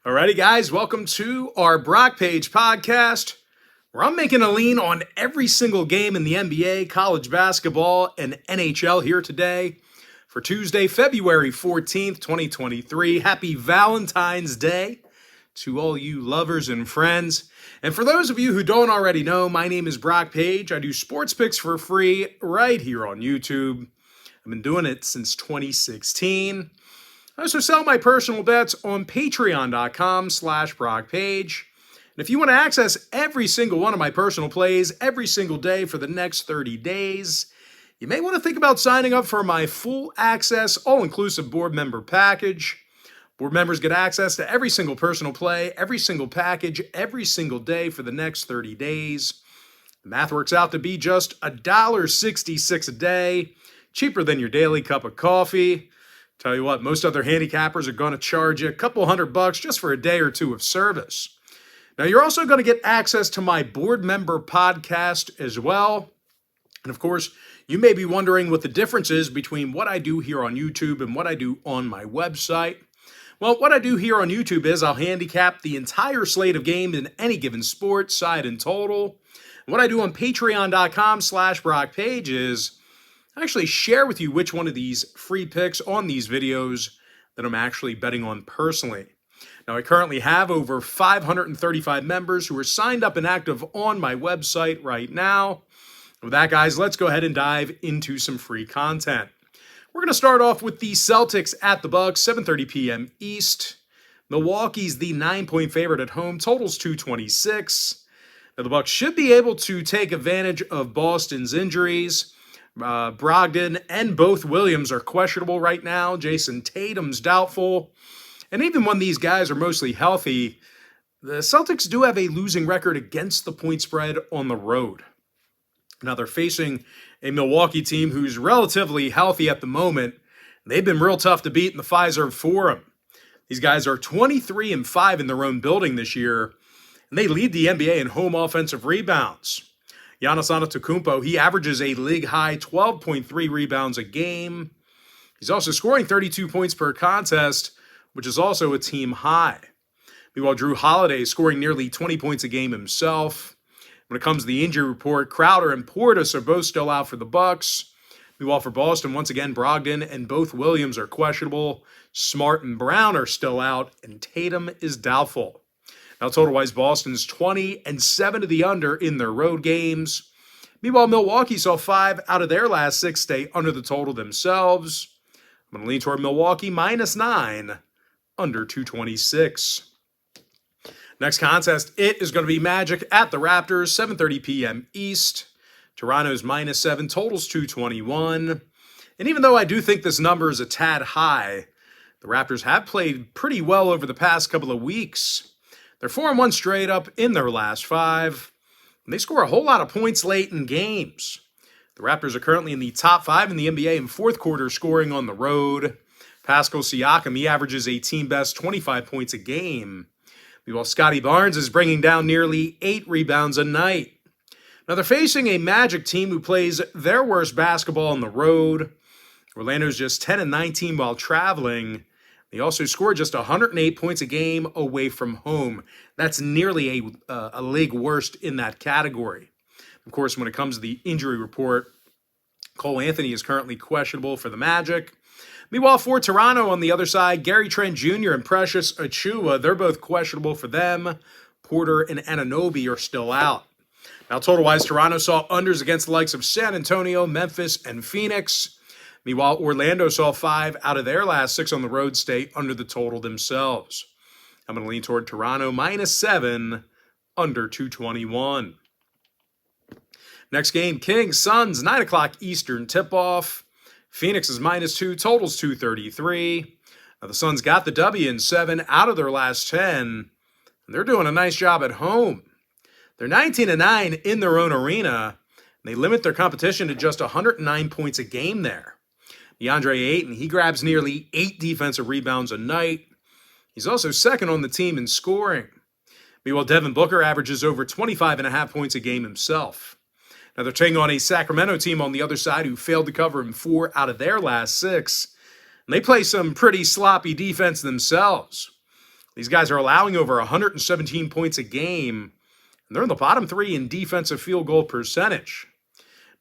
Alrighty, guys, welcome to our Brock Page podcast, where I'm making a lean on every single game in the NBA, college basketball, and NHL here today for Tuesday, February 14th, 2023. Happy Valentine's Day to all you lovers and friends. And for those of you who don't already know, my name is Brock Page. I do sports picks for free right here on YouTube. I've been doing it since 2016. I also sell my personal bets on patreon.com/BrockPage. And if you want to access every single one of my personal plays every single day for the next 30 days, you may want to think about signing up for my full access, all-inclusive board member package. Board members get access to every single personal play, every single package, every single day for the next 30 days. The math works out to be just $1.66 a day, cheaper than your daily cup of coffee. Tell you what, most other handicappers are going to charge you a couple $100 just for a day or two of service. Now, you're also going to get access to my board member podcast as well. And of course, you may be wondering what the difference is between what I do here on YouTube and what I do on my website. Well, what I do here on YouTube is I'll handicap the entire slate of games in any given sport, side and total. And what I do on patreon.com/BrockPage is I actually share with you which one of these free picks on these videos that I'm actually betting on personally. Now, I currently have over 535 members who are signed up and active on my website right now. With that, guys, let's go ahead and dive into some free content. We're going to start off with the Celtics at the Bucks, 7:30 p.m. East. Milwaukee's the 9-point favorite at home, totals 226. Now, the Bucks should be able to take advantage of Boston's injuries. Brogdon and both Williams are questionable right now. Jason Tatum's doubtful. And even when these guys are mostly healthy, the Celtics do have a losing record against the point spread on the road. Now they're facing a Milwaukee team who's relatively healthy at the moment. They've been real tough to beat in the Fiserv Forum. These guys are 23-5 in their own building this year, and they lead the NBA in home offensive rebounds. Giannis Antetokounmpo, he averages a league-high 12.3 rebounds a game. He's also scoring 32 points per contest, which is also a team high. Meanwhile, Drew Holiday is scoring nearly 20 points a game himself. When it comes to the injury report, Crowder and Portis are both still out for the Bucks. Meanwhile, for Boston, once again, Brogdon and both Williams are questionable. Smart and Brown are still out, and Tatum is doubtful. Now, total-wise, Boston's 20-7 to the under in their road games. Meanwhile, Milwaukee saw 5 out of their last 6 stay under the total themselves. I'm going to lean toward Milwaukee -9, under 226. Next contest, it is going to be Magic at the Raptors, 7:30 p.m. East. Toronto's -7, totals 221. And even though I do think this number is a tad high, the Raptors have played pretty well over the past couple of weeks. They're 4-1 straight up in their last 5. And they score a whole lot of points late in games. The Raptors are currently in the top 5 in the NBA in fourth quarter scoring on the road. Pascal Siakam, he averages a team-best 25 points a game. Meanwhile, Scotty Barnes is bringing down nearly 8 rebounds a night. Now, they're facing a Magic team who plays their worst basketball on the road. Orlando's just 10-19 while traveling. They also scored just 108 points a game away from home. That's nearly a league worst in that category. Of course, when it comes to the injury report, Cole Anthony is currently questionable for the Magic. Meanwhile, for Toronto on the other side, Gary Trent Jr. and Precious Achiuwa, they're both questionable for them. Porter and Anunoby are still out. Now, total-wise, Toronto saw unders against the likes of San Antonio, Memphis, and Phoenix. Meanwhile, Orlando saw 5 out of their last 6 on the road stay under the total themselves. I'm going to lean toward Toronto -7, under 221. Next game, Kings, Suns, 9 o'clock Eastern tip-off. Phoenix is -2, totals 233. Now, the Suns got the W in 7 out of their last 10, and they're doing a nice job at home. They're 19-9 in their own arena, and they limit their competition to just 109 points a game there. DeAndre Ayton, he grabs nearly 8 defensive rebounds a night. He's also second on the team in scoring. Meanwhile, Devin Booker averages over 25.5 points a game himself. Now, they're taking on a Sacramento team on the other side who failed to cover in 4 out of their last 6. And they play some pretty sloppy defense themselves. These guys are allowing over 117 points a game, and they're in the bottom 3 in defensive field goal percentage.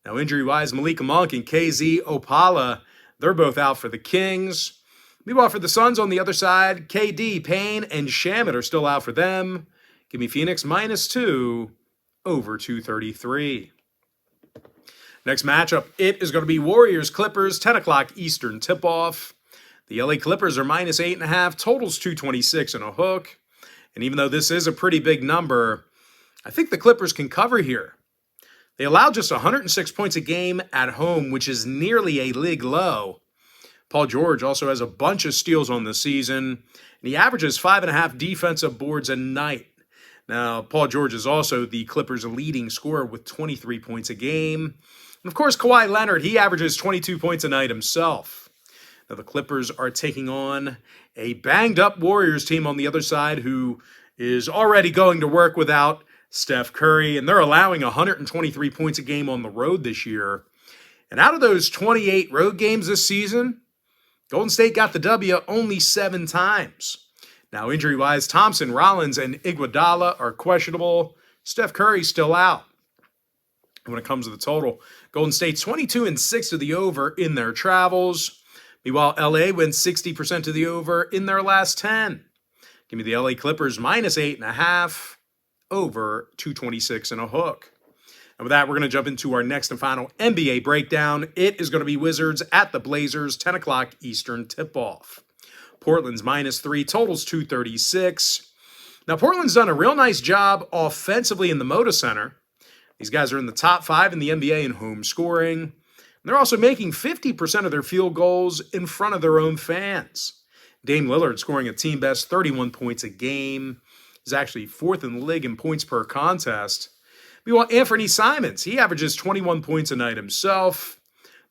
Now, injury-wise, Malika Monk and KZ Opala, they're both out for the Kings. Meanwhile, for the Suns on the other side, KD, Payne, and Shamet are still out for them. Give me Phoenix -2 over 233. Next matchup, it is going to be Warriors-Clippers, 10 o'clock Eastern tip-off. The LA Clippers are -8.5, totals 226 and a hook. And even though this is a pretty big number, I think the Clippers can cover here. They allow just 106 points a game at home, which is nearly a league low. Paul George also has a bunch of steals on the season, and he averages 5.5 defensive boards a night. Now, Paul George is also the Clippers' leading scorer with 23 points a game. And of course, Kawhi Leonard, he averages 22 points a night himself. Now, the Clippers are taking on a banged-up Warriors team on the other side who is already going to work without Steph Curry, and they're allowing 123 points a game on the road this year. And out of those 28 road games this season, Golden State got the W only 7 times. Now, injury-wise, Thompson, Rollins, and Iguodala are questionable. Steph Curry's still out. And when it comes to the total, Golden State's 22-6 to the over in their travels. Meanwhile, LA wins 60% to the over in their last 10. Give me the LA Clippers -8.5 over 226 and a hook. And with that, we're going to jump into our next and final NBA breakdown. It is going to be Wizards at the Blazers, 10 o'clock Eastern tip-off. Portland's -3, totals 236. Now, Portland's done a real nice job offensively in the Moda Center. These guys are in the top 5 in the NBA in home scoring. And they're also making 50% of their field goals in front of their own fans. Dame Lillard scoring a team-best 31 points a game. He's actually 4th in the league in points per contest. Meanwhile, Anthony Simons, he averages 21 points a night himself.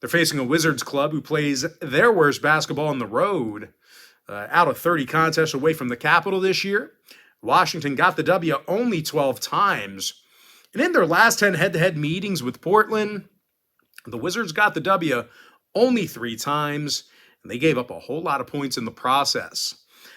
They're facing a Wizards club who plays their worst basketball on the road. Out of 30 contests away from the Capitol this year, Washington got the W only 12 times. And in their last 10 head-to-head meetings with Portland, the Wizards got the W only 3 times, and they gave up a whole lot of points in the process.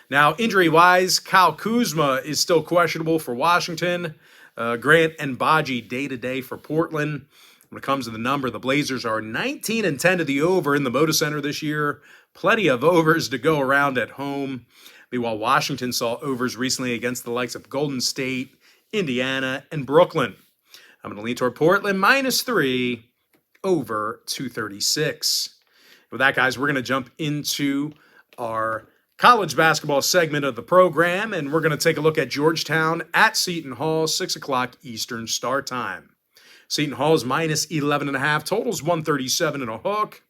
Now, injury-wise, Kyle Kuzma is still questionable for Washington. Grant and Baji day-to-day for Portland. When it comes to the number, the Blazers are 19-10 to the over in the Moda Center this year. Plenty of overs to go around at home. Meanwhile, Washington saw overs recently against the likes of Golden State, Indiana, and Brooklyn. I'm going to lean toward Portland -3 over 236. With that, guys, we're going to jump into our college basketball segment of the program, and we're going to take a look at Georgetown at Seton Hall, 6 o'clock Eastern start time. Seton Hall is -11.5, totals 137 and a hook.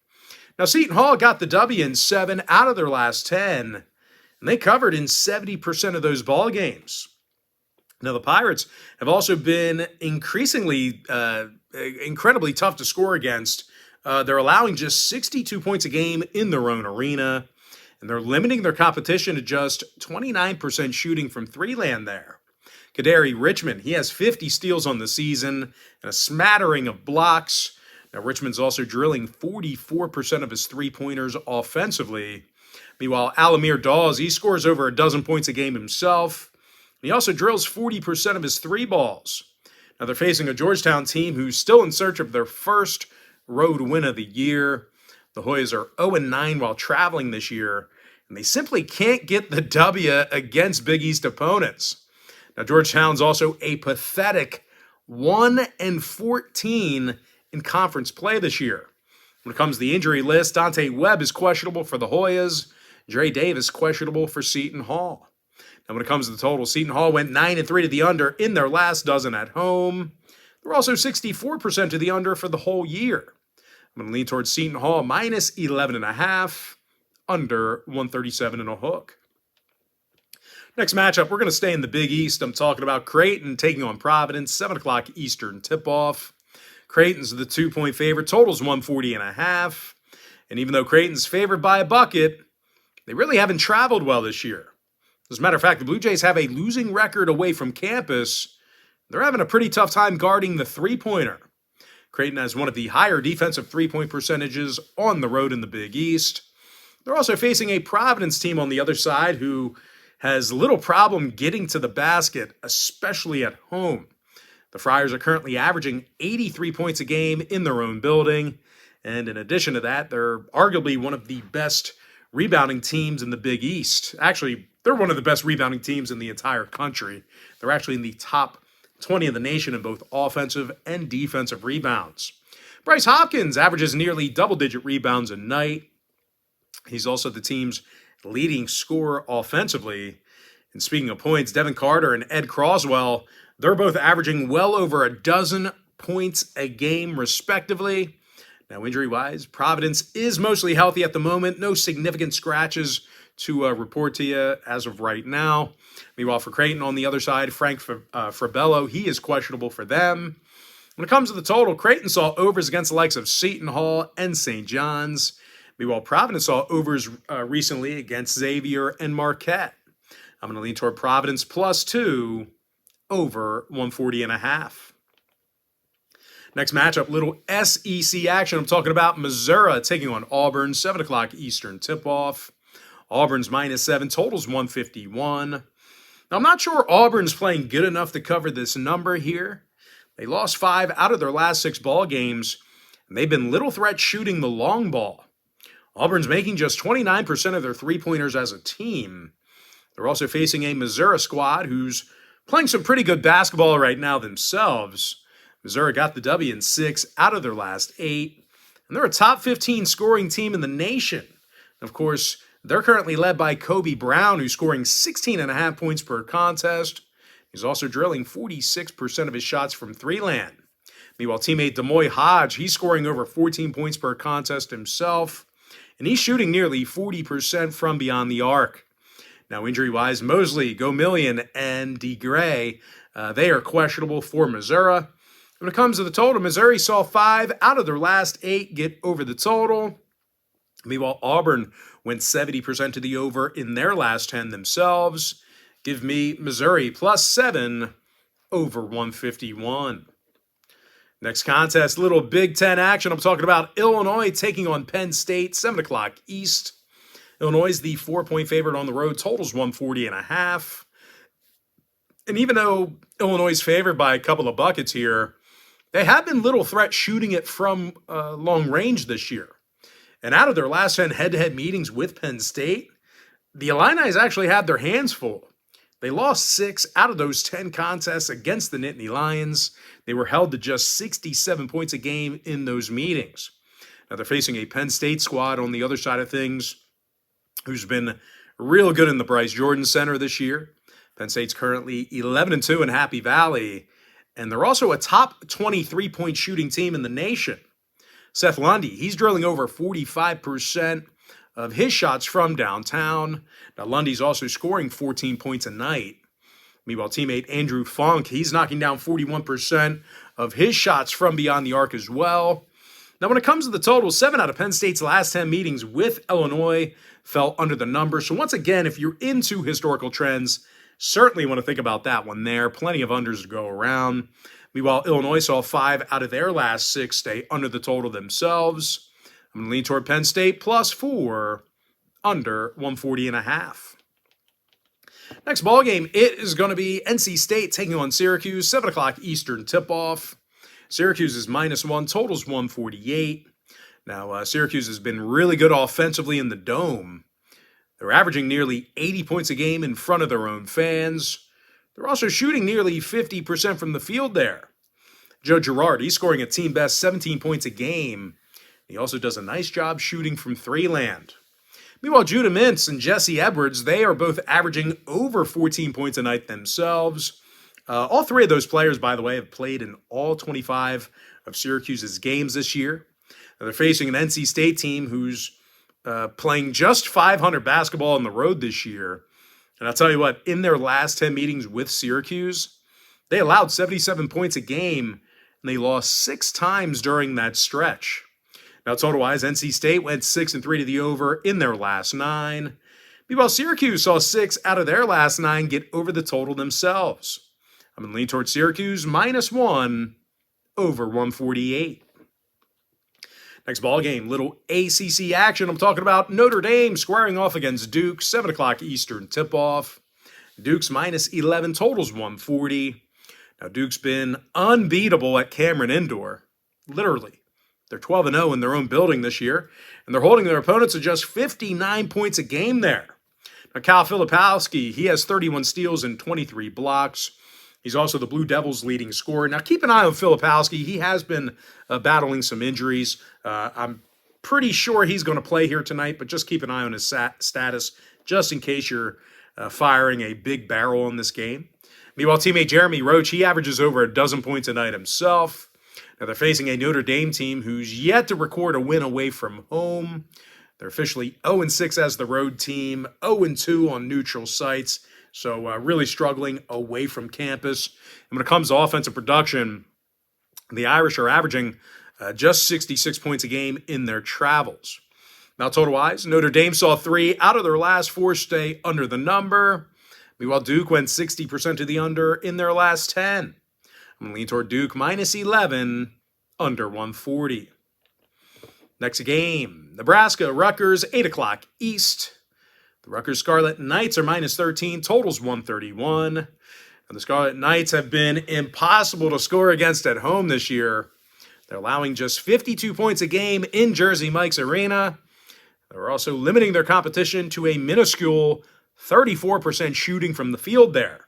Now, Seton Hall got the W in 7 out of their last 10, and they covered in 70% of those ball games. Now, the Pirates have also been increasingly incredibly tough to score against. They're allowing just 62 points a game in their own arena. And they're limiting their competition to just 29% shooting from 3-land there. Kadary Richmond, he has 50 steals on the season and a smattering of blocks. Now, Richmond's also drilling 44% of his three-pointers offensively. Meanwhile, Alamir Dawes, he scores over a dozen points a game himself. And he also drills 40% of his three balls. Now, they're facing a Georgetown team who's still in search of their first road win of the year. The Hoyas are 0-9 while traveling this year, and they simply can't get the W against Big East opponents. Now, Georgetown's also a pathetic 1-14 in conference play this year. When it comes to the injury list, Dante Webb is questionable for the Hoyas. Dre Davis questionable for Seton Hall. Now, when it comes to the total, Seton Hall went 9-3 to the under in their last dozen at home. They're also 64% to the under for the whole year. I'm going to lean towards Seton Hall -11.5, under 137 and a hook. Next matchup, we're going to stay in the Big East. I'm talking about Creighton taking on Providence, 7 o'clock Eastern tip-off. Creighton's the 2-point favorite, totals 140.5. And even though Creighton's favored by a bucket, they really haven't traveled well this year. As a matter of fact, the Blue Jays have a losing record away from campus. They're having a pretty tough time guarding the three-pointer. Creighton has one of the higher defensive three-point percentages on the road in the Big East. They're also facing a Providence team on the other side who has little problem getting to the basket, especially at home. The Friars are currently averaging 83 points a game in their own building. And in addition to that, they're arguably one of the best rebounding teams in the Big East. Actually, they're one of the best rebounding teams in the entire country. They're actually in the top 20 of the nation in both offensive and defensive rebounds. Bryce Hopkins averages nearly double-digit rebounds a night. He's also the team's leading scorer offensively. And speaking of points, Devin Carter and Ed Croswell, they're both averaging well over a dozen points a game, respectively. Now, injury-wise, Providence is mostly healthy at the moment. No significant scratches to report to you as of right now. Meanwhile, for Creighton on the other side, Frank Frabello, he is questionable for them. When it comes to the total, Creighton saw overs against the likes of Seton Hall and St. John's. Meanwhile, Providence saw overs recently against Xavier and Marquette. I'm going to lean toward Providence +2 over 140.5. Next matchup, little SEC action. I'm talking about Missouri taking on Auburn, 7 o'clock Eastern tip-off. Auburn's -7, totals 151. Now, I'm not sure Auburn's playing good enough to cover this number here. They lost 5 out of their last 6 ball games, and they've been little threat shooting the long ball. Auburn's making just 29% of their three-pointers as a team. They're also facing a Missouri squad who's playing some pretty good basketball right now themselves. Missouri got the W in 6 out of their last 8, and they're a top 15 scoring team in the nation. And of course, they're currently led by Kobe Brown, who's scoring 16.5 points per contest. He's also drilling 46% of his shots from three-land. Meanwhile, teammate Demoy Hodge, he's scoring over 14 points per contest himself, and he's shooting nearly 40% from beyond the arc. Now, injury-wise, Mosley, Gomillion, and DeGray, they are questionable for Missouri. When it comes to the total, Missouri saw 5 out of their last 8 get over the total. Meanwhile, Auburn went 70% to the over in their last 10 themselves. Give me Missouri +7 over 151. Next contest, little Big Ten action. I'm talking about Illinois taking on Penn State, 7 o'clock East. Illinois is the 4-point favorite on the road, totals 140.5. And even though Illinois is favored by a couple of buckets here, they have been little threat shooting it from long range this year. And out of their last 10 head-to-head meetings with Penn State, the Illini actually had their hands full. They lost 6 out of those 10 contests against the Nittany Lions. They were held to just 67 points a game in those meetings. Now they're facing a Penn State squad on the other side of things who's been real good in the Bryce Jordan Center this year. Penn State's currently 11-2 in Happy Valley, and they're also a top 23-point shooting team in the nation. Seth Lundy, he's drilling over 45% of his shots from downtown. Now, Lundy's also scoring 14 points a night. Meanwhile, teammate Andrew Funk, he's knocking down 41% of his shots from beyond the arc as well. Now, when it comes to the total, 7 out of Penn State's last 10 meetings with Illinois fell under the number. So once again, if you're into historical trends, certainly want to think about that one there. Plenty of unders to go around. Meanwhile, Illinois saw 5 out of their last 6 stay under the total themselves. I'm going to lean toward Penn State +4 under 140.5. Next ball game, it is going to be NC State taking on Syracuse, 7 o'clock Eastern tip-off. Syracuse is -1, totals 148. Now, Syracuse has been really good offensively in the Dome. They're averaging nearly 80 points a game in front of their own fans. They're also shooting nearly 50% from the field there. Joe Girard, he's scoring a team-best 17 points a game. He also does a nice job shooting from three-land. Meanwhile, Judah Mintz and Jesse Edwards, they are both averaging over 14 points a night themselves. All 3 of those players, by the way, have played in all 25 of Syracuse's games this year. Now, they're facing an NC State team who's playing just 500 basketball on the road this year. And I'll tell you what, in their last 10 meetings with Syracuse, they allowed 77 points a game, and they lost 6 times during that stretch. Now, total-wise, NC State went 6-3 to the over in their last 9. Meanwhile, Syracuse saw 6 out of their last 9 get over the total themselves. I'm going to lean towards Syracuse -1 over 148. Next ball game, little ACC action. I'm talking about Notre Dame squaring off against Duke, 7 o'clock Eastern tip-off. Duke's minus 11, totals 140. Now, Duke's been unbeatable at Cameron Indoor, literally. They're 12-0 in their own building this year, and they're holding their opponents to just 59 points a game there. Now, Cal Filipowski, he has 31 steals and 23 blocks. He's also the Blue Devils' leading scorer. Now, keep an eye on Filipowski. He has been battling some injuries. I'm pretty sure he's going to play here tonight, but just keep an eye on his status just in case you're firing a big barrel in this game. Meanwhile, teammate Jeremy Roach, he averages over a dozen points a night himself. Now, they're facing a Notre Dame team who's yet to record a win away from home. They're officially 0-6 as the road team, 0-2 on neutral sites, so really struggling away from campus. And when it comes to offensive production, the Irish are averaging just 66 points a game in their travels. Now, total-wise, Notre Dame saw 3 out of their last 4 stay under the number. Meanwhile, Duke went 60% to the under in their last 10. I'm going to lean toward Duke minus 11, under 140. Next game, Nebraska, Rutgers, 8 o'clock East. The Rutgers Scarlet Knights are minus 13, totals 131. And the Scarlet Knights have been impossible to score against at home this year. They're allowing just 52 points a game in Jersey Mike's Arena. They're also limiting their competition to a minuscule 34% shooting from the field there.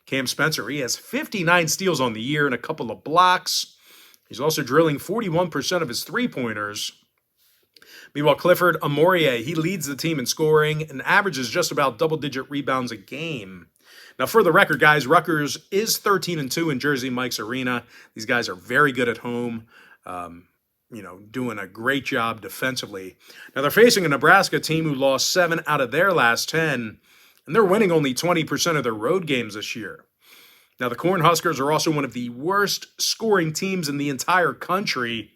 Cam Spencer, he has 59 steals on the year and a couple of blocks. He's also drilling 41% of his three-pointers. Meanwhile, Clifford Amorie, he leads the team in scoring and averages just about double-digit rebounds a game. Now, for the record, guys, Rutgers is 13-2 in Jersey Mike's Arena. These guys are very good at home, doing a great job defensively. Now, they're facing a Nebraska team who lost 7 out of their last 10, and they're winning only 20% of their road games this year. Now, the Cornhuskers are also one of the worst scoring teams in the entire country.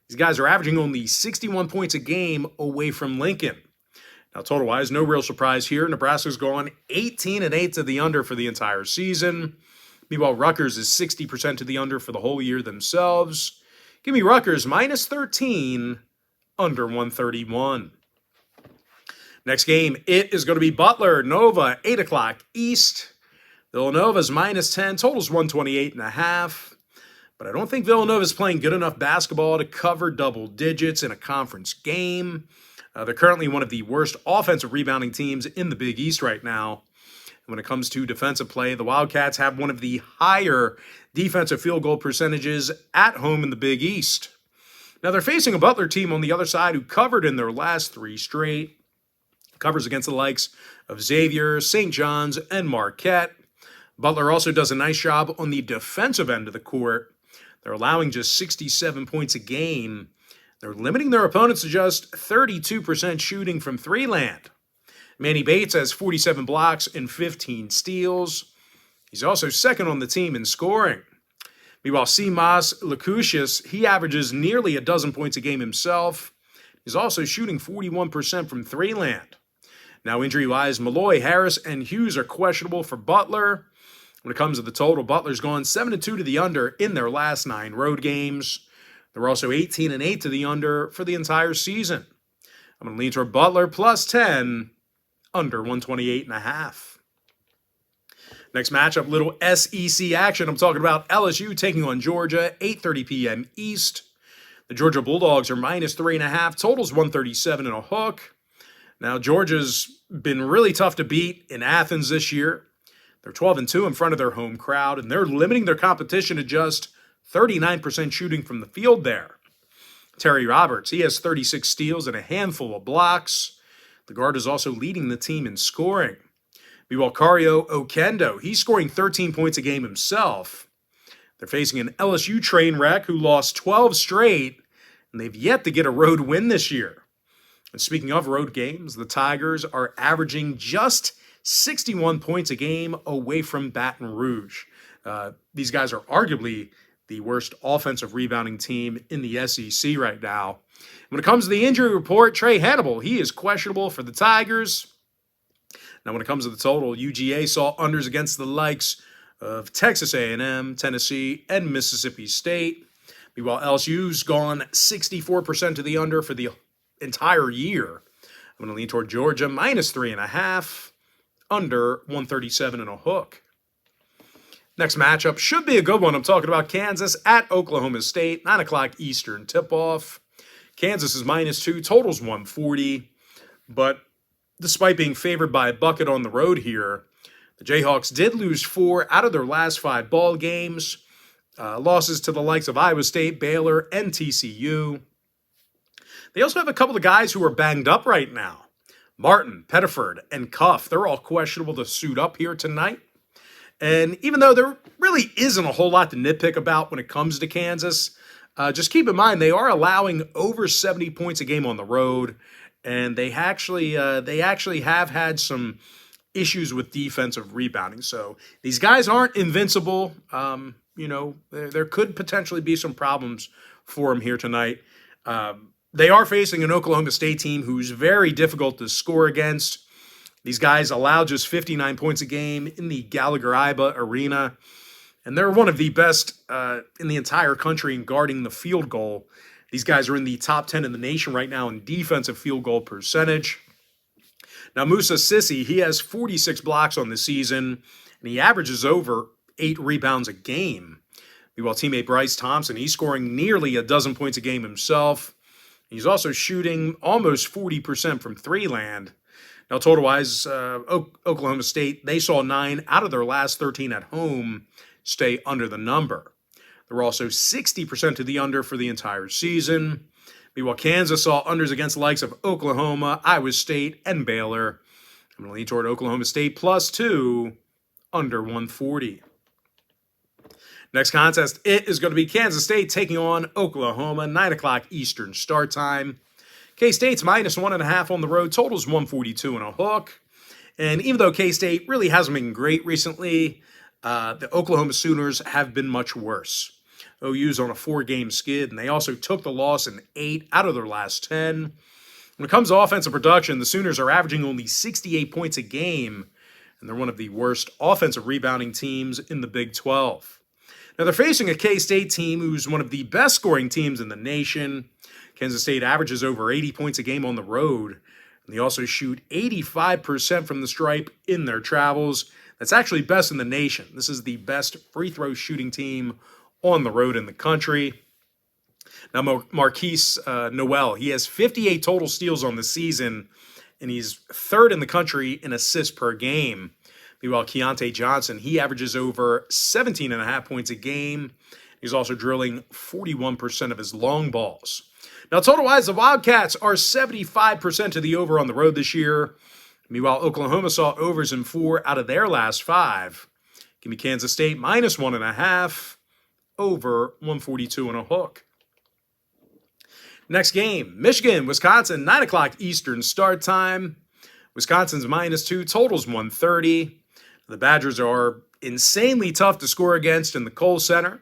These guys are averaging only 61 points a game away from Lincoln. Now, total-wise, no real surprise here. Nebraska's gone 18-8 to the under for the entire season. Meanwhile, Rutgers is 60% to the under for the whole year themselves. Give me Rutgers minus 13, under 131. Next game, it is going to be Butler, Nova, 8 o'clock East. Villanova's minus 10, totals 128.5. But I don't think Villanova's playing good enough basketball to cover double digits in a conference game. They're currently one of the worst offensive rebounding teams in the Big East right now. And when it comes to defensive play, the Wildcats have one of the higher defensive field goal percentages at home in the Big East. Now, they're facing a Butler team on the other side who covered in their last 3 straight. Covers against the likes of Xavier, St. John's, and Marquette. Butler also does a nice job on the defensive end of the court. They're allowing just 67 points a game. They're limiting their opponents to just 32% shooting from three-land. Manny Bates has 47 blocks and 15 steals. He's also second on the team in scoring. Meanwhile, Simas Lakushis, he averages nearly a dozen points a game himself. He's also shooting 41% from three-land. Now, injury-wise, Malloy, Harris, and Hughes are questionable for Butler. When it comes to the total, Butler's gone 7-2 to the under in their last 9 road games. They're also 18-8 to the under for the entire season. I'm going to lean toward Butler plus 10, under 128.5. Next matchup, little SEC action. I'm talking about LSU taking on Georgia, 8:30 p.m. East. The Georgia Bulldogs are minus 3.5, totals 137 and a hook. Now, Georgia's been really tough to beat in Athens this year. They're 12-2 in front of their home crowd, and they're limiting their competition to just 39% shooting from the field there. Terry Roberts, he has 36 steals and a handful of blocks. The guard is also leading the team in scoring. Meanwhile, Kario Okendo, he's scoring 13 points a game himself. They're facing an LSU train wreck who lost 12 straight, and they've yet to get a road win this year. And speaking of road games, the Tigers are averaging just 61 points a game away from Baton Rouge. These guys are arguably the worst offensive rebounding team in the SEC right now. When it comes to the injury report, Trey Hannibal, he is questionable for the Tigers. Now, when it comes to the total, UGA saw unders against the likes of Texas A&M, Tennessee, and Mississippi State. Meanwhile, LSU's gone 64% to the under for the entire year. I'm going to lean toward Georgia, minus 3.5, under 137 and a hook. Next matchup should be a good one. I'm talking about Kansas at Oklahoma State, 9 o'clock Eastern tip-off. Kansas is -2, totals 140. But despite being favored by a bucket on the road here, the Jayhawks did lose 4 out of their last 5 ball games. Losses to the likes of Iowa State, Baylor, and TCU. They also have a couple of guys who are banged up right now. Martin, Pettiford, and Cuff. They're all questionable to suit up here tonight. And even though there really isn't a whole lot to nitpick about when it comes to Kansas, just keep in mind they are allowing over 70 points a game on the road, and they actually have had some issues with defensive rebounding. So these guys aren't invincible. There could potentially be some problems for them here tonight. They are facing an Oklahoma State team who's very difficult to score against. These guys allow just 59 points a game in the Gallagher-Iba Arena, and they're one of the best in the entire country in guarding the field goal. These guys are in the top 10 in the nation right now in defensive field goal percentage. Now, Musa Sissi, he has 46 blocks on the season, and he averages over 8 rebounds a game. Meanwhile, teammate Bryce Thompson, he's scoring nearly a dozen points a game himself. He's also shooting almost 40% from three-land. Now, total-wise, Oklahoma State, they saw 9 out of their last 13 at home stay under the number. They were also 60% to the under for the entire season. Meanwhile, Kansas saw unders against the likes of Oklahoma, Iowa State, and Baylor. I'm going to lean toward Oklahoma State +2, under 140. Next contest, it is going to be Kansas State taking on Oklahoma, 9 o'clock Eastern start time. K-State's -1.5 on the road, totals 142 and a hook. And even though K-State really hasn't been great recently, the Oklahoma Sooners have been much worse. OU's on a 4-game skid, and they also took the loss in 8 out of their last 10. When it comes to offensive production, the Sooners are averaging only 68 points a game, and they're one of the worst offensive rebounding teams in the Big 12. Now, they're facing a K-State team who's one of the best scoring teams in the nation. Kansas State averages over 80 points a game on the road, and they also shoot 85% from the stripe in their travels. That's actually best in the nation. This is the best free throw shooting team on the road in the country. Now, Marquise Noel, he has 58 total steals on the season, and he's 3rd in the country in assists per game. Meanwhile, Keontae Johnson, he averages over 17.5 points a game. He's also drilling 41% of his long balls. Now, total-wise, the Wildcats are 75% to the over on the road this year. Meanwhile, Oklahoma saw overs in 4 out of their last 5. Give me Kansas State -1.5, over 142 and a hook. Next game, Michigan, Wisconsin, 9 o'clock Eastern start time. Wisconsin's -2, totals 130. The Badgers are insanely tough to score against in the Kohl Center.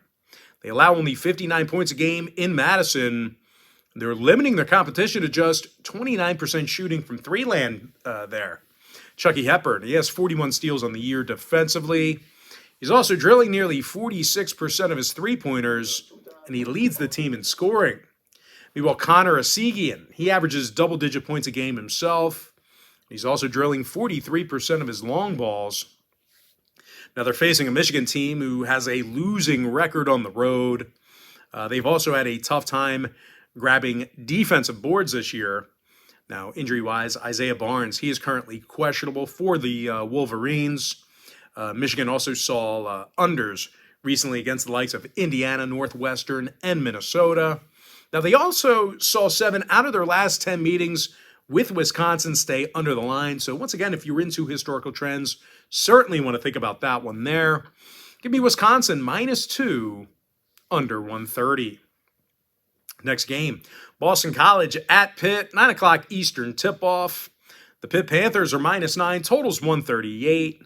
They allow only 59 points a game in Madison. They're limiting their competition to just 29% shooting from three-land there. Chucky Hepburn, he has 41 steals on the year defensively. He's also drilling nearly 46% of his three-pointers, and he leads the team in scoring. Meanwhile, Connor Asigian, he averages double-digit points a game himself. He's also drilling 43% of his long balls. Now, they're facing a Michigan team who has a losing record on the road. They've also had a tough time grabbing defensive boards this year. Now, injury-wise, Isaiah Barnes, he is currently questionable for the Wolverines. Michigan also saw unders recently against the likes of Indiana, Northwestern, and Minnesota. Now, they also saw 7 out of their last 10 meetings with Wisconsin stay under the line. So once again, if you're into historical trends, certainly want to think about that one there. Give me Wisconsin -2, under 130. Next game, Boston College at Pitt, 9 o'clock Eastern tip-off. The Pitt Panthers are -9, totals 138.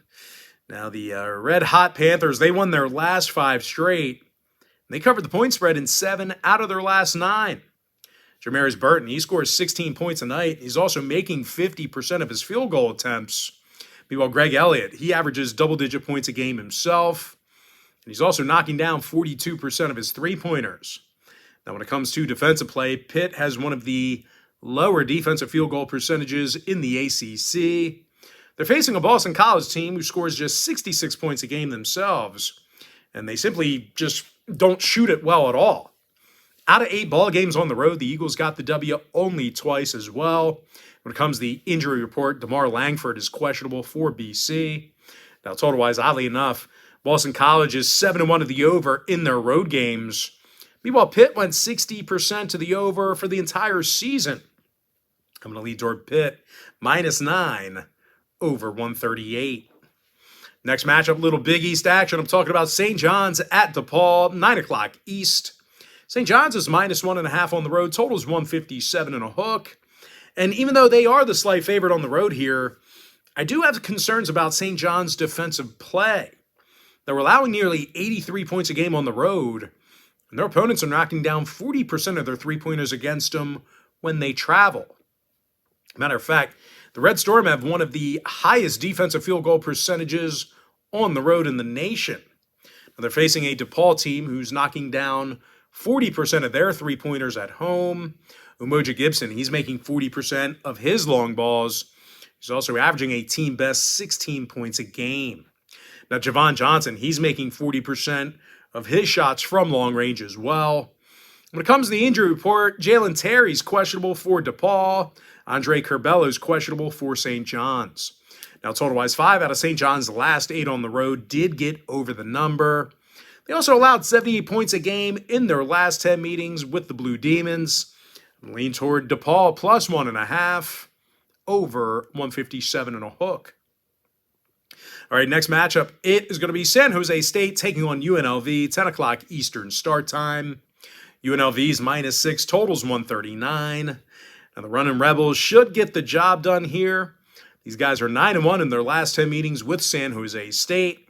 Now, the red-hot Panthers, they won their last 5 straight. They covered the point spread in 7 out of their last 9. Jamaris Burton, he scores 16 points a night. He's also making 50% of his field goal attempts. Meanwhile, Greg Elliott, he averages double-digit points a game himself. And he's also knocking down 42% of his three-pointers. Now, when it comes to defensive play, Pitt has one of the lower defensive field goal percentages in the ACC. They're facing a Boston College team who scores just 66 points a game themselves, and they simply just don't shoot it well at all. Out of 8 ball games on the road, the Eagles got the W only twice as well. When it comes to the injury report, DeMar Langford is questionable for BC. Now, total-wise, oddly enough, Boston College is 7-1 to the over in their road games. Meanwhile, Pitt went 60% to the over for the entire season. I'm going to lead toward Pitt, -9, over 138. Next matchup, little Big East action. I'm talking about St. John's at DePaul, 9 o'clock East. St. John's is -1.5 on the road. Total is 157 and a hook. And even though they are the slight favorite on the road here, I do have concerns about St. John's defensive play. They're allowing nearly 83 points a game on the road, and their opponents are knocking down 40% of their three-pointers against them when they travel. Matter of fact, the Red Storm have one of the highest defensive field goal percentages on the road in the nation. Now, they're facing a DePaul team who's knocking down 40% of their three-pointers at home. Umoja Gibson, he's making 40% of his long balls. He's also averaging a team-best 16 points a game. Now, Javon Johnson, he's making 40% of his shots from long range as well. When it comes to the injury report, Jalen Terry's questionable for DePaul. Andre Curbello's questionable for St. John's. Now, total-wise, 5 out of St. John's last 8 on the road did get over the number. They also allowed 78 points a game in their last 10 meetings with the Blue Demons. Lean toward DePaul +1.5, over 157 and a hook. All right, next matchup, it is going to be San Jose State taking on UNLV, 10 o'clock Eastern start time. UNLV's -6, totals 139. Now, the Runnin' Rebels should get the job done here. These guys are 9-1 in their last 10 meetings with San Jose State.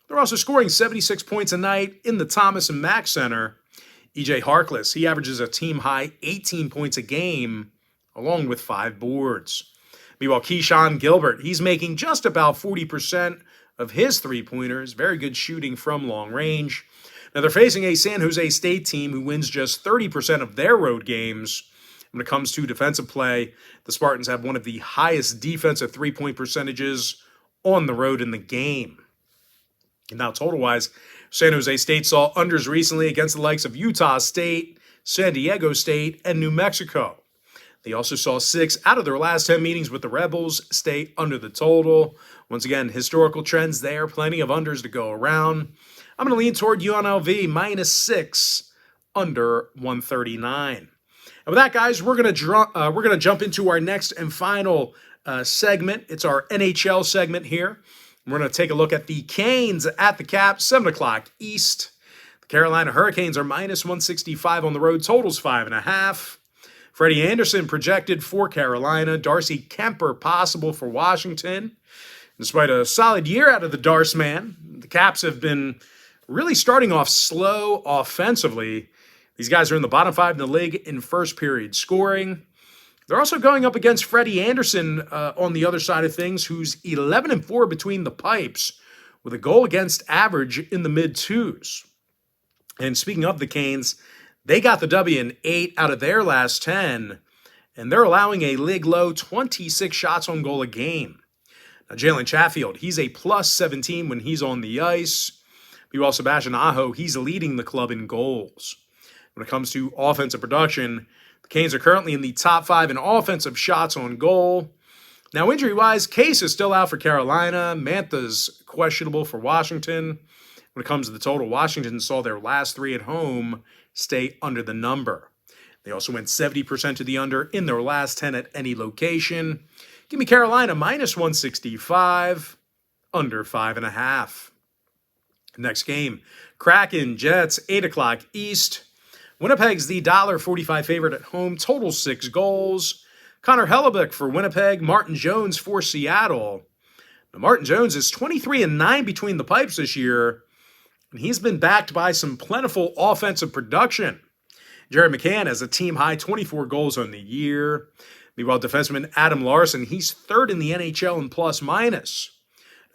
They're also scoring 76 points a night in the Thomas and Mack Center. E.J. Harkless, he averages a team-high 18 points a game, along with 5 boards. Meanwhile, Keyshawn Gilbert, he's making just about 40% of his three-pointers. Very good shooting from long range. Now, they're facing a San Jose State team who wins just 30% of their road games. When it comes to defensive play, the Spartans have one of the highest defensive three-point percentages on the road in the game. And now, total-wise, San Jose State saw unders recently against the likes of Utah State, San Diego State, and New Mexico. They also saw 6 out of their last 10 meetings with the Rebels stay under the total. Once again, historical trends there, plenty of unders to go around. I'm going to lean toward UNLV -6, under 139. And with that, guys, we're going to jump into our next and final segment. It's our NHL segment here. We're going to take a look at the Canes at the Cap, 7 o'clock East. The Carolina Hurricanes are -165 on the road, totals 5.5. Freddie Anderson projected for Carolina. Darcy Kemper possible for Washington. Despite a solid year out of the Darce man, the Caps have been really starting off slow offensively. These guys are in the bottom 5 in the league in first period scoring. They're also going up against Freddie Anderson on the other side of things, who's 11-4 between the pipes with a goal against average in the mid-2s. And speaking of the Canes, they got the W in 8 out of their last 10, and they're allowing a league-low 26 shots on goal a game. Now, Jalen Chatfield, he's a +17 when he's on the ice. Meanwhile, Sebastian Aho, he's leading the club in goals. When it comes to offensive production, the Canes are currently in the top 5 in offensive shots on goal. Now, injury-wise, Case is still out for Carolina. Mantha's questionable for Washington. When it comes to the total, Washington saw their last 3 at home stay under the number. They also went 70% to the under in their last 10 at any location. Give me Carolina -165, under 5.5. Next game, Kraken Jets, 8 o'clock East. Winnipeg's the $1.45 favorite at home, total 6 goals. Connor Hellebuck for Winnipeg, Martin Jones for Seattle. Now, Martin Jones is 23-9 between the pipes this year, and he's been backed by some plentiful offensive production. Jared McCann has a team-high 24 goals on the year. Meanwhile, defenseman Adam Larson, he's 3rd in the NHL in plus-minus.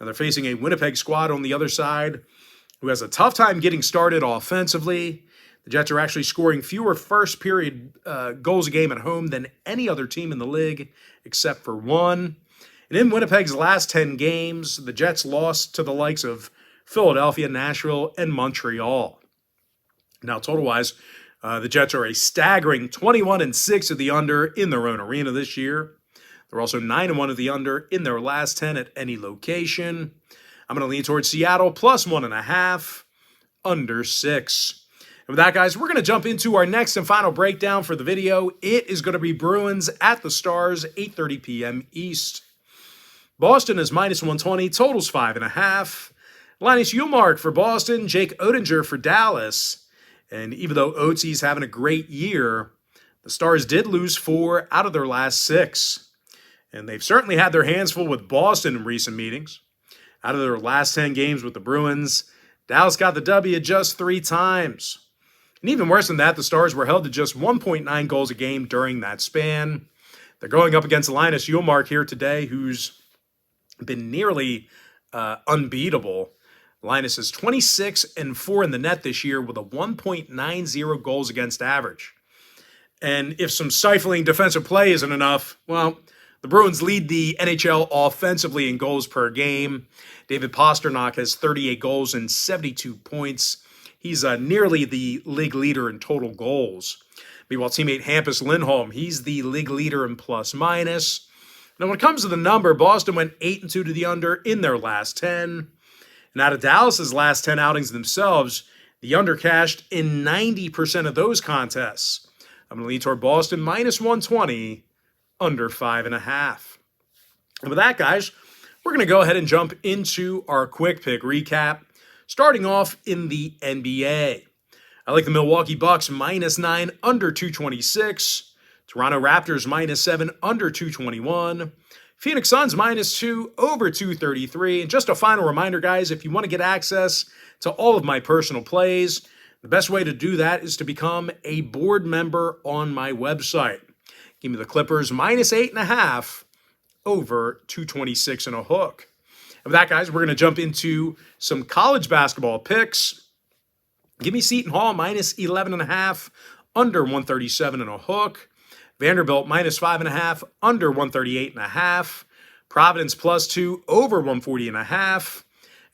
Now, they're facing a Winnipeg squad on the other side who has a tough time getting started offensively. The Jets are actually scoring fewer first-period goals a game at home than any other team in the league, except for one. And in Winnipeg's last 10 games, the Jets lost to the likes of Philadelphia, Nashville, and Montreal. Now, total-wise, the Jets are a staggering 21-6 of the under in their own arena this year. They're also 9-1 of the under in their last 10 at any location. I'm going to lean towards Seattle plus 1.5, under 6. And with that, guys, we're going to jump into our next and final breakdown for the video. It is going to be Bruins at the Stars, 8:30 p.m. East. Boston is minus 120, totals 5.5. Linus Ullmark for Boston, Jake Oettinger for Dallas. And even though Oatsy's having a great year, the Stars did lose 4 out of their last 6. And they've certainly had their hands full with Boston in recent meetings. Out of their last 10 games with the Bruins, Dallas got the W just 3 times. And even worse than that, the Stars were held to just 1.9 goals a game during that span. They're going up against Linus Ullmark here today, who's been nearly unbeatable. Linus is 26-4 in the net this year with a 1.90 goals against average. And if some stifling defensive play isn't enough, well, the Bruins lead the NHL offensively in goals per game. David Pastrnak has 38 goals and 72 points. He's nearly the league leader in total goals. Meanwhile, teammate Hampus Lindholm, he's the league leader in plus-minus. Now, when it comes to the number, Boston went 8-2 to the under in their last 10. And out of Dallas's last 10 outings themselves, the under cashed in 90% of those contests. I'm going to lean toward Boston minus 120, under 5.5. And with that, guys, we're going to go ahead and jump into our quick pick recap, starting off in the NBA. I like the Milwaukee Bucks minus 9, under 226. Toronto Raptors minus 7, under 221. Phoenix Suns minus 2, over 233. And just a final reminder, guys, if you want to get access to all of my personal plays, the best way to do that is to become a board member on my website. Give me the Clippers minus 8.5, over 226 and a hook. And with that, guys, we're going to jump into some college basketball picks. Give me Seton Hall minus 11.5, under 137 and a hook. Vanderbilt minus 5.5, under 138.5. Providence plus 2, over 140.5.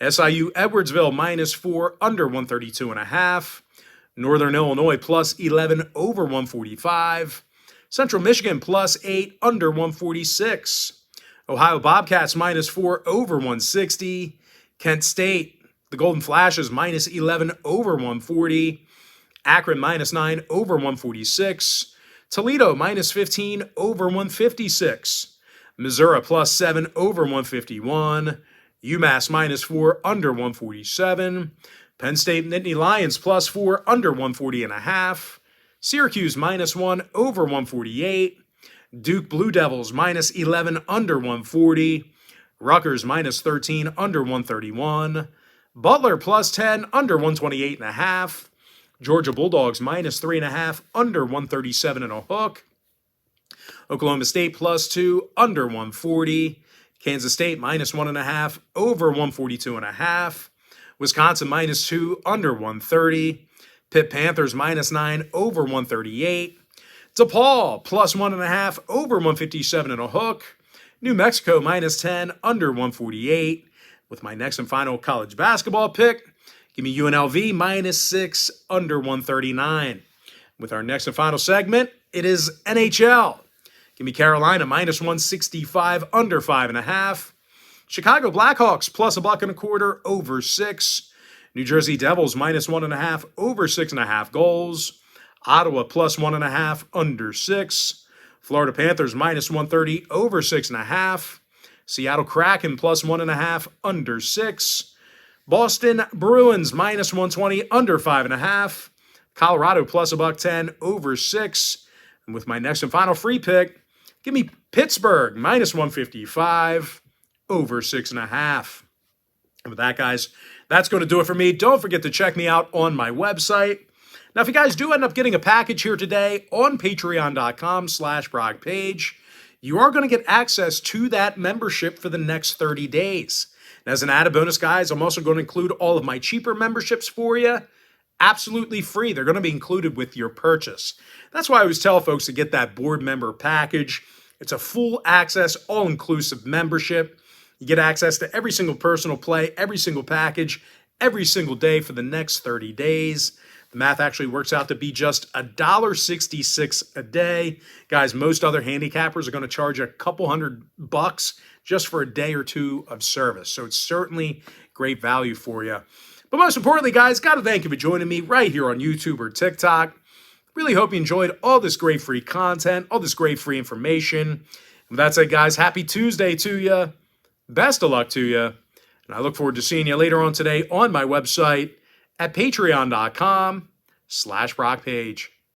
SIU Edwardsville minus 4, under 132.5. Northern Illinois plus 11, over 145. Central Michigan plus 8, under 146. Ohio Bobcats minus 4, over 160. Kent State, the Golden Flashes minus 11, over 140. Akron minus 9, over 146. Toledo minus 15, over 156. Missouri plus 7, over 151. UMass minus 4, under 147. Penn State Nittany Lions plus 4, under 140.5. Syracuse minus 1, over 148. Duke Blue Devils minus 11, under 140. Rutgers minus 13, under 131. Butler plus 10, under 128.5. Georgia Bulldogs minus 3.5, under 137 and a hook. Oklahoma State plus 2, under 140. Kansas State minus 1.5, over 142.5. Wisconsin minus 2, under 130. Pitt Panthers minus 9, over 138. DePaul plus 1.5, over 157 and a hook. New Mexico minus 10, under 148. With my next and final college basketball pick, give me UNLV minus 6, under 139. With our next and final segment, it is NHL. Give me Carolina minus 165, under 5.5. Chicago Blackhawks plus $1.25, over 6. New Jersey Devils minus 1.5, over 6.5 goals. Ottawa plus 1.5, under 6. Florida Panthers minus 130, over 6.5. Seattle Kraken plus 1.5, under 6. Boston Bruins minus 120, under 5.5. Colorado plus $1.10, over 6. And with my next and final free pick, give me Pittsburgh minus 155, over 6.5. And with that, guys, that's going to do it for me. Don't forget to check me out on my website. Now, if you guys do end up getting a package here today on patreon.com/ProgPage, you are going to get access to that membership for the next 30 days. And as an added bonus, guys, I'm also going to include all of my cheaper memberships for you, absolutely free. They're going to be included with your purchase. That's why I always tell folks to get that board member package. It's a full access, all-inclusive membership. You get access to every single personal play, every single package, every single day for the next 30 days. The math actually works out to be just $1.66 a day. Guys, most other handicappers are going to charge a couple $100 just for a day or two of service. So it's certainly great value for you. But most importantly, guys, got to thank you for joining me right here on YouTube or TikTok. Really hope you enjoyed all this great free content, all this great free information. And with that said, guys, happy Tuesday to you. Best of luck to you. And I look forward to seeing you later on today on my website at patreon.com/BrockPage.